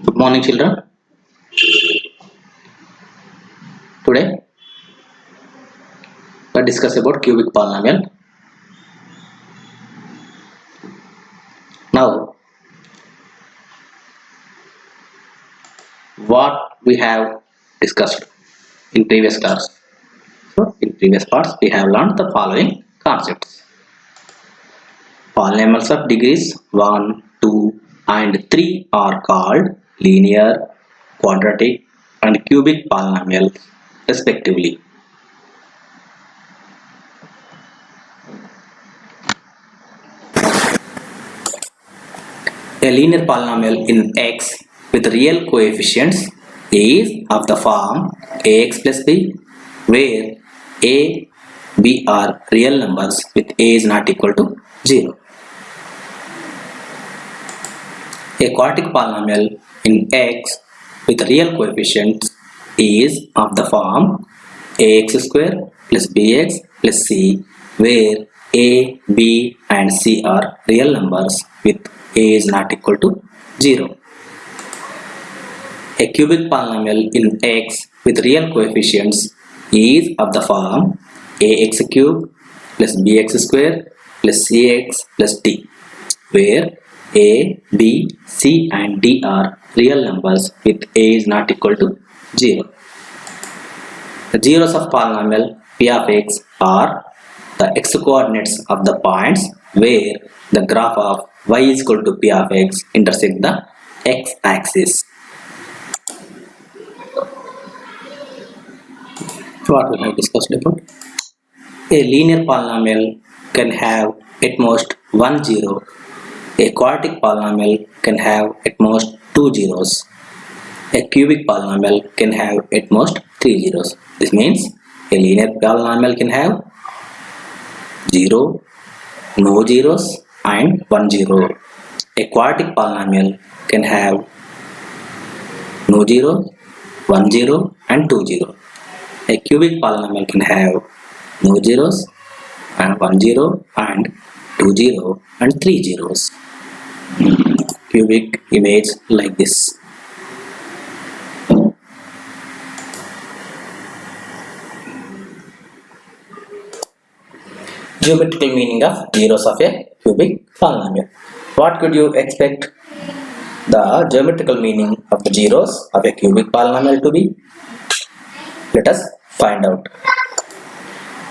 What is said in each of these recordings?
Good morning, children. Today, let's discuss about cubic polynomial. Now, what we have discussed in previous class. So, in previous parts, we have learned the following concepts. Polynomials of degrees 1, 2, and 3 are called linear, quadratic, and cubic polynomials, respectively. A linear polynomial in x with real coefficients is of the form ax plus b, where a, b are real numbers with a is not equal to 0. A quadratic polynomial in x with real coefficients is of the form ax square plus bx plus c, where a, b and c are real numbers with a is not equal to 0. A cubic polynomial in x with real coefficients is of the form ax cube plus bx square plus cx plus d, where a, b, c and d are real numbers with a is not equal to 0. The zeros of polynomial p of x are the x coordinates of the points where the graph of y is equal to p of x intersect the x axis. What we have discussed about? A linear polynomial can have at most one zero. A quadratic polynomial can have at most two zeros. A cubic polynomial can have at most three zeros. This means a linear polynomial can have 0, no zeros and 1 0. A quadratic polynomial can have no zero, 1 0 and 2 0. A cubic polynomial can have no zeros and 1 0 and 2 0 and 3 zeros. Cubic image like this. Geometrical meaning of zeros of a cubic polynomial. What could you expect the geometrical meaning of the zeros of a cubic polynomial to be? Let us find out.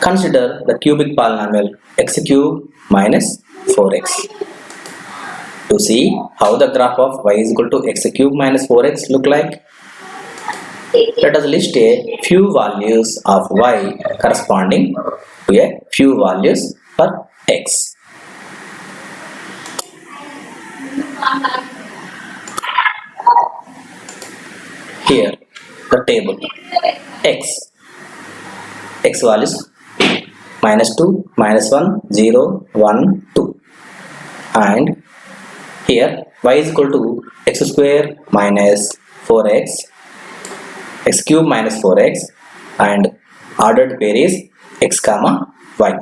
Consider the cubic polynomial x cube minus 4x. To see how the graph of y is equal to x cube minus 4x look like, let us list a few values of y corresponding to a few values for x. Here the table x values minus 2, minus 1, 0, 1, 2, and here y is equal to x square minus 4x, x cube minus 4x, and ordered pair is x comma y.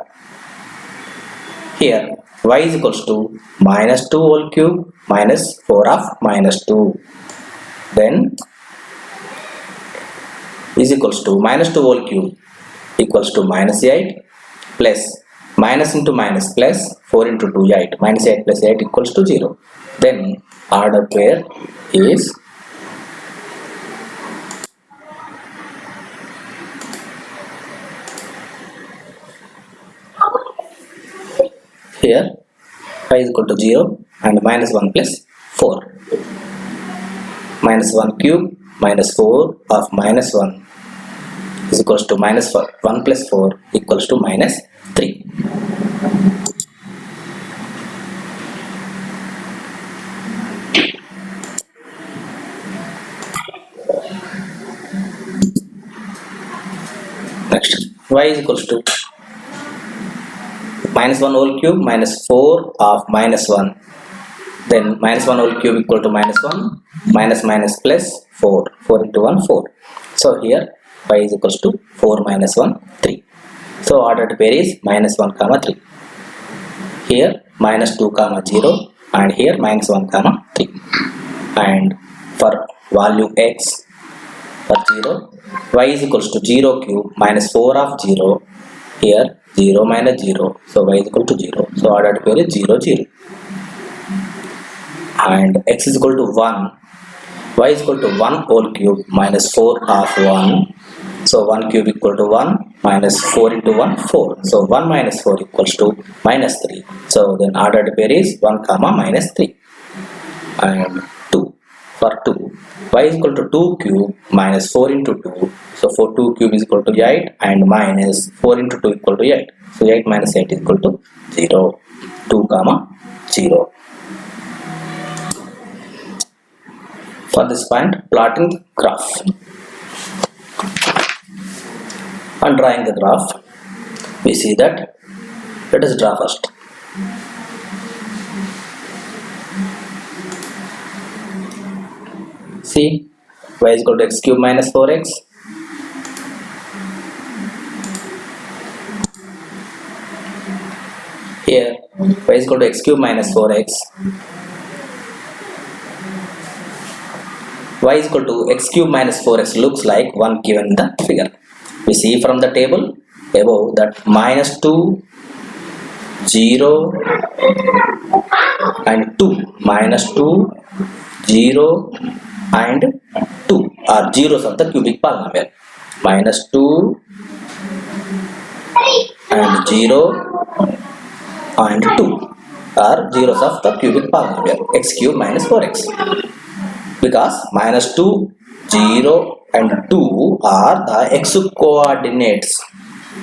Here y is equals to minus 2 whole cube minus 4 of minus 2. Then is equals to minus 2 whole cube equals to minus 8 plus minus into minus plus 4 into 2 8. Minus 8 plus 8 equals to 0. Then ordered pair is here y is equal to 0 and minus 1 plus 4. Minus 1 cube minus 4 of minus 1 is equals to minus 1 plus 4 equals to minus 3. Next, y is equals to minus 1 whole cube minus 4 of minus 1. Then minus 1 whole cube equal to minus 1 minus minus plus 4. 4 into 1 4. So here y is equals to 4 minus 1 3. So ordered pair is minus 1 comma 3. Here minus 2 comma 0 and here minus 1 comma 3. And for value x for 0, y is equals to 0 cube minus 4 of 0, here 0 minus 0, so y is equal to 0, so ordered pair is 0 0, and x is equal to 1, y is equal to 1 whole cube minus 4 of 1, so 1 cube equal to 1 minus 4 into 1 4, so 1 minus 4 equals to minus 3, so then ordered pair is 1 comma minus 3, and 2 for 2, y is equal to 2 cube minus 4 into 2, so for 2 cube is equal to 8 and minus 4 into 2 equal to 8, so 8 minus 8 is equal to 0, 2 comma 0. For this point, plotting the graph. On drawing the graph, we see that, let us draw first. See, y is equal to x cube minus 4x. Here, y is equal to x cube minus 4x. Y is equal to x cube minus 4x looks like 1 given in the figure. We see from the table above that minus 2, 0 and 2, minus 2, 0 and 2 are zeros of the cubic polynomial. Minus 2 and 0 and 2 are zeros of the cubic polynomial x cube minus 4x. Because minus 2, 0 and 2 are the x coordinates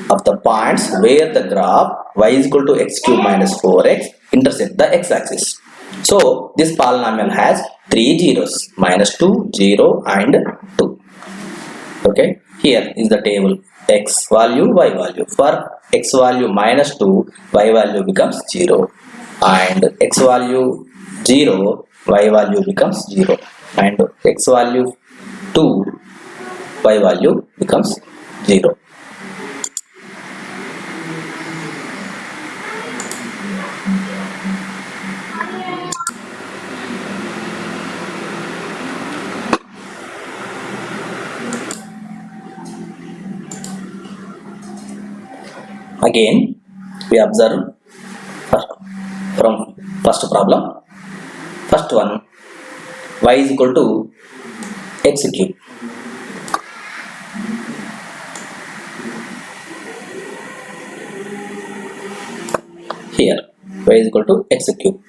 of the points where the graph y is equal to x cube minus 4x intersect the x-axis. So this polynomial has 3 zeros, minus 2, 0 and 2. Okay, here is the table x value, y value. For x value minus 2, y value becomes 0, and x value 0, y value becomes 0, and x value 2, y value becomes 0. Again, we observe from first problem. First one, y is equal to x cube. Here, y is equal to x cube.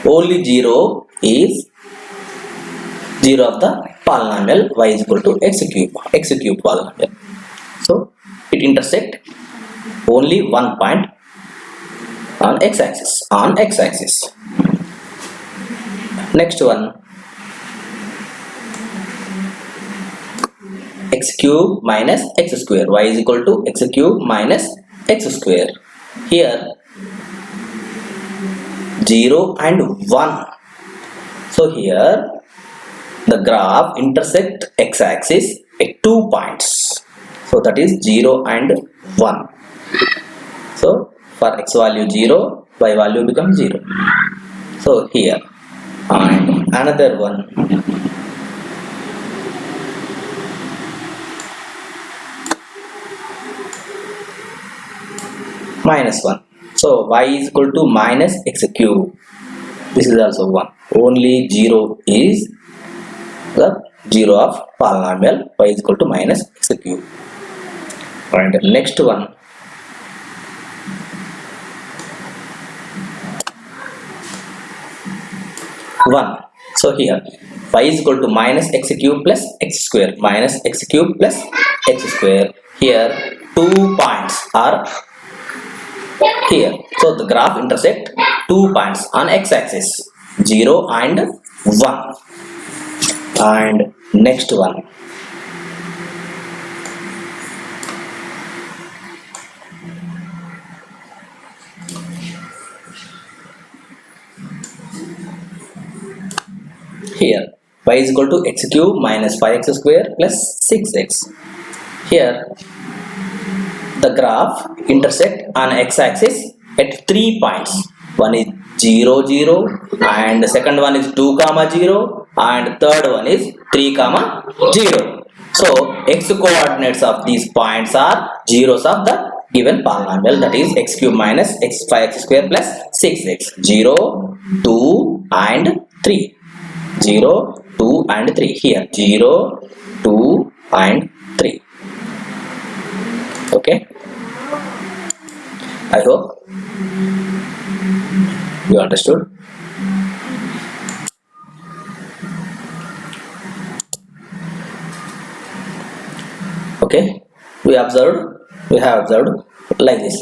Only 0 is 0 of the polynomial y is equal to x cube polynomial. So, it intersects only one point on x-axis. Next one, x cube minus x square, y is equal to x cube minus x square. Here 0 and 1. So here the graph intersect x-axis at 2 points. So that is 0 and 1. So for x value 0, y value becomes 0. So here, and another one, minus 1. So y is equal to minus x cube. This is also 1. Only 0 is the 0 of polynomial y is equal to minus x cube. And next one, one. So here y is equal to minus x cube plus x square, minus x cube plus x square. Here 2 points are here. So the graph intersect 2 points on x-axis, 0 and 1. And next one, here y is equal to x cube minus 5x square plus 6x. Here the graph intersect on x-axis at 3 points. One is 0 0 and second one is 2 comma 0 and third one is 3 comma 0. So x coordinates of these points are zeros of the given polynomial, that is x cube minus x 5x square plus 6x. 0 2 and 3, 0 2 and 3. Here 0 2 and 3. Okay, I hope you understood. Okay, we have observed like this.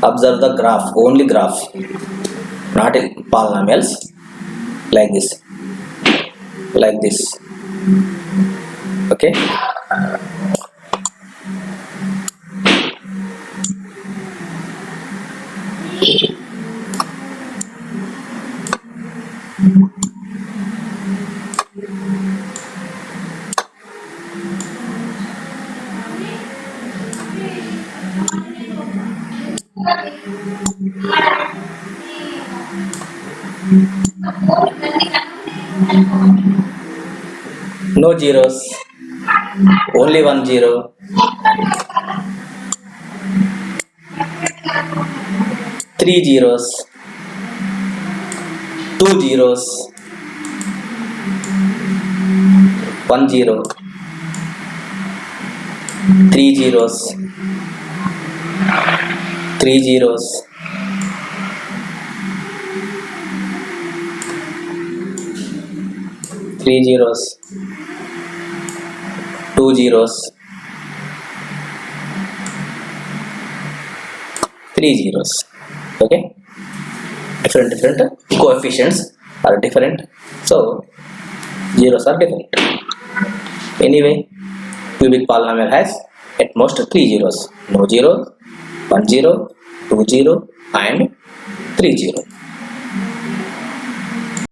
Observe the graph, only graph, not in polynomials, like this. Okay, no zeros, only 1 0. 3 zeros, 2 zeros, 1 0, 3 zeros, 3 zeros, 3 zeros, 2 zeros, 3 zeros. Okay, different coefficients are different, so zeros are different. Anyway, cubic polynomial has at most 3 zeros, no zeros, 1 0, 2 0 and 3 0.